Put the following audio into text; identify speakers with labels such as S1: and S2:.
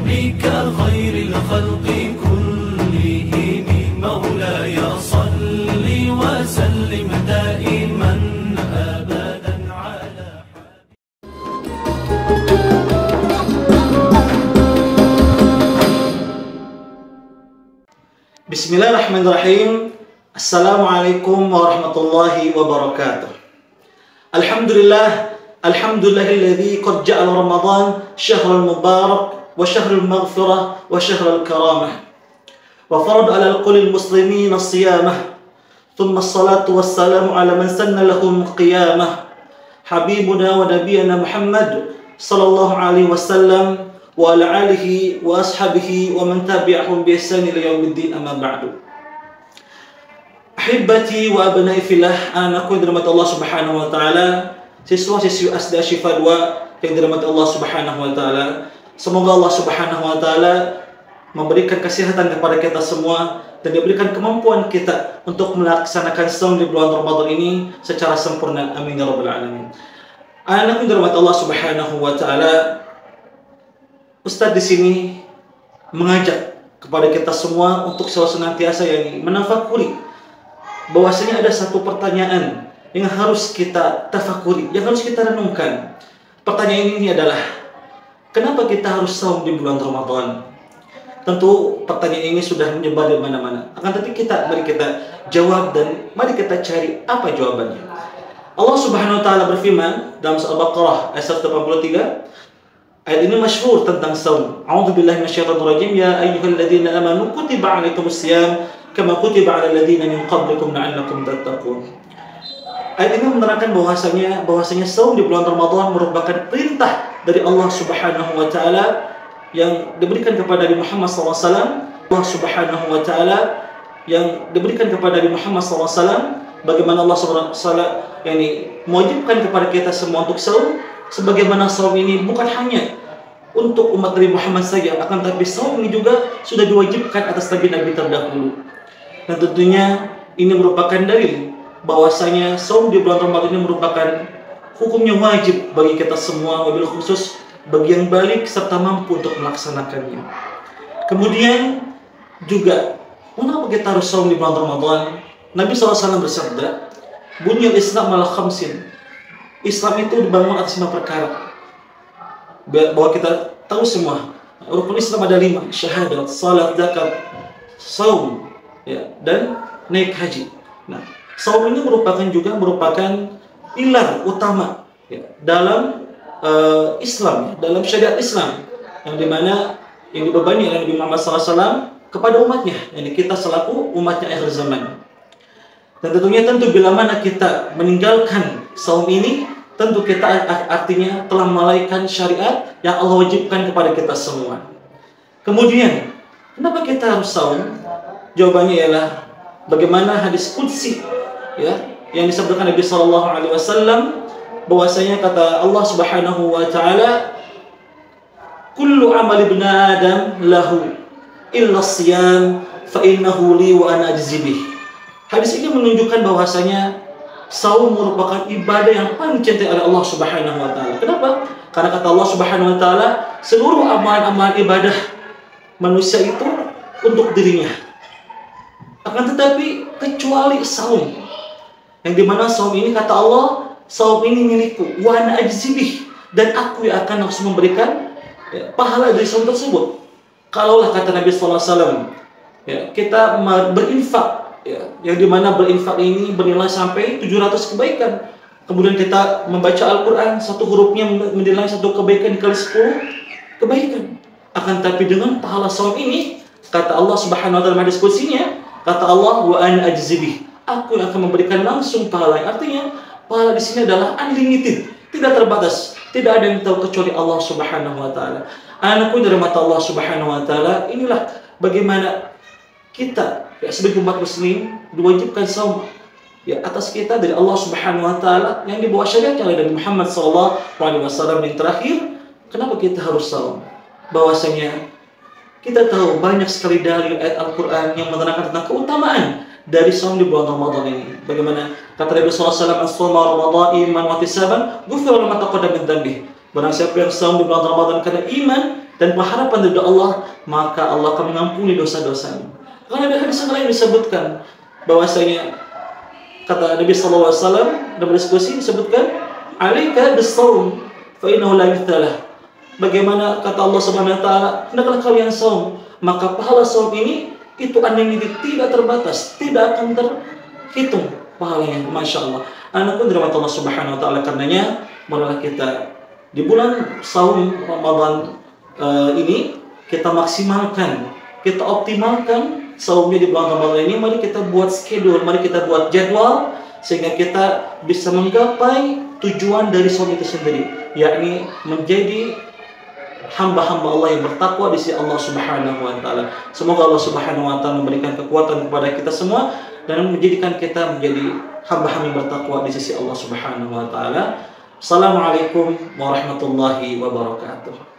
S1: بك خير الخلق كلهم مولاي صل وسلم دائما أبدا على
S2: Bismillahirrahmanirrahim. Assalamualaikum warahmatullahi wabarakatuh. Alhamdulillahilladzi qad ja'ala Ramadan syahrul mubarak wa syahrul maghfirah wa syahrul karamah. Wa farada 'alal qulil muslimin as-siyamah. Thumma as-salatu wassalamu 'ala man sanna lahum qiyamah. Habibuna wa nabiyana Muhammad sallallahu alaihi wasallam wa ala alihi wa ashabihi wa man tabi'ahum bi ihsan ila yaumiddin, amma ba'du. Ahibati wa abnai fillah, anakku yang dirahmati Allah Subhanahu wa taala, siswa-siswi Asda Syifa 2 yang dirahmati Allah Subhanahu wa taala. Semoga Allah Subhanahu wa taala memberikan kesehatan kepada kita semua dan diberikan kemampuan kita untuk melaksanakan saum di bulan Ramadan ini secara sempurna. Amin ya rabbal alamin. Anakku yang dirahmati Allah Subhanahu wa taala, Ustaz di sini mengajak kepada kita semua untuk selalu senantiasa menafakuri bahwasanya ada satu pertanyaan yang harus kita tafakuri, yang harus kita renungkan. Pertanyaan ini adalah, kenapa kita harus saum di bulan Ramadan? Tentu pertanyaan ini sudah menyebar di mana-mana. Akan tetapi mari kita jawab dan mari kita cari apa jawabannya. Allah Subhanahu wa taala berfirman dalam surah Al-Baqarah ayat 183. Ayat ini masyhur tentang saum. A'udzubillahi minasyaitonirrajim. Ya ayyuhalladzina amanu kutiba 'alaikumusiyam kama kutiba 'alal ladzina min qablikum la'allakum tattaqun. Ayat ini menerangkan bahwasanya saum di bulan Ramadan merupakan perintah dari Allah Subhanahu wa taala yang diberikan kepada Nabi Muhammad SAW. Allah Subhanahu wa taala yang diberikan kepada Nabi Muhammad SAW, bagaimana Allah Subhanahu wa taala mewajibkan kepada kita semua untuk saum, sebagaimana saum ini bukan hanya untuk umat Nabi Muhammad saja, akan tapi saum ini juga sudah diwajibkan atas nabi-nabi terdahulu. Dan tentunya ini merupakan dalil bahwasanya saum di bulan Ramadan ini merupakan hukumnya wajib bagi kita semua, wabil khusus bagi yang balik serta mampu untuk melaksanakannya. Kemudian juga, mengapa kita harus saum di bulan Ramadan? Nabi SAW bersabda, "Bunyal Islam ala khamsin." Islam itu dibangun atas 5 perkara. Bahwa kita tahu semua, rukun Islam ada 5: syahadat, salat, zakat, saum, dan naik haji. Nah, saum ini merupakan pilar utama dalam Islam, dalam syariat Islam, yang dimana yang dibebani oleh Nabi Muhammad SAW kepada umatnya, kita selaku umatnya akhir zaman. Dan tentunya bila mana kita meninggalkan saum ini, tentu kita artinya telah melalaikan syariat yang Allah wajibkan kepada kita semua. Kemudian, kenapa kita harus saum? Jawabannya ialah bagaimana hadis qudsi yang disebutkan Nabi sallallahu alaihi wasallam, bahwasanya kata Allah Subhanahu wa taala, "Kullu amali ibn Adam lahu illa shiyam fa innahu li wa ana ajzi bih." Hadis ini menunjukkan bahwasanya saum merupakan ibadah yang paling dicintai oleh Allah Subhanahu wa taala. Kenapa? Karena kata Allah Subhanahu wa taala, seluruh amalan-amalan ibadah manusia itu untuk dirinya. Akan tetapi kecuali saum, yang dimana saum ini kata Allah, saum ini milikku, wa ana ajzibih, dan aku yang akan langsung memberikan pahala dari saum tersebut. Kalaulah kata Nabi sallallahu alaihi wasallam, kita berinfak, yang dimana berinfak ini bernilai sampai 700 kebaikan. Kemudian kita membaca Al-Quran, satu hurufnya menilai satu kebaikan dikali 10 kebaikan. Akan tapi dengan pahala saum ini, kata Allah Subhanahu wa taala hadis qudsinya, kata Allah, wa ana ajzibih, aku yang akan memberikan langsung pahala. Artinya pahala di sini adalah unlimited, tidak terbatas, tidak ada yang tahu kecuali Allah Subhanahu wa taala. Anakku dari mata Allah Subhanahu wa taala, inilah bagaimana kita sebagai umat muslim diwajibkan saum atas kita dari Allah Subhanahu wa taala yang dibawa syariatnya oleh Nabi Muhammad sallallahu alaihi wasallam. Yang terakhir, kenapa kita harus saum? Bahwasanya kita tahu banyak sekali dalil ayat Al-Quran yang menerangkan tentang keutamaan dari saum di bulan Ramadan ini. Bagaimana kata Nabi sallallahu alaihi wasallam, "As-shawmu Ramadan iman wa ihtisaban, ghufira lahu ma taqaddama min dhanbihi." Barang siapa yang saum di bulan Ramadan karena iman dan pengharapan dari Allah, maka Allah akan mengampuni dosa-dosamu. Karena ada hadis yang lain disebutkan bahwasanya kata Nabi sallallahu alaihi wasallam dalam diskusi disebutkan, "Alaika bis-shaum fa innahu la mithlah." Bagaimana kata Allah Subhanahu wa taala, hendaklah kalian saum, maka pahala saum ini itu unlimited, tidak terbatas, tidak akan terhitung pahalanya. Masya Allah. Anakku dirahmati Allah Subhanahu wa taala, karenanya marilah kita di bulan saum Ramadan ini kita maksimalkan, kita optimalkan saumnya di bulan Ramadan ini. Mari kita buat schedule, mari kita buat jadwal sehingga kita bisa menggapai tujuan dari saum itu sendiri, yakni menjadi hamba-hamba Allah yang bertakwa di sisi Allah Subhanahu wa taala. Semoga Allah Subhanahu wa taala memberikan kekuatan kepada kita semua dan menjadikan kita menjadi hamba-hamba yang bertakwa di sisi Allah Subhanahu wa taala. Assalamualaikum warahmatullahi wabarakatuh.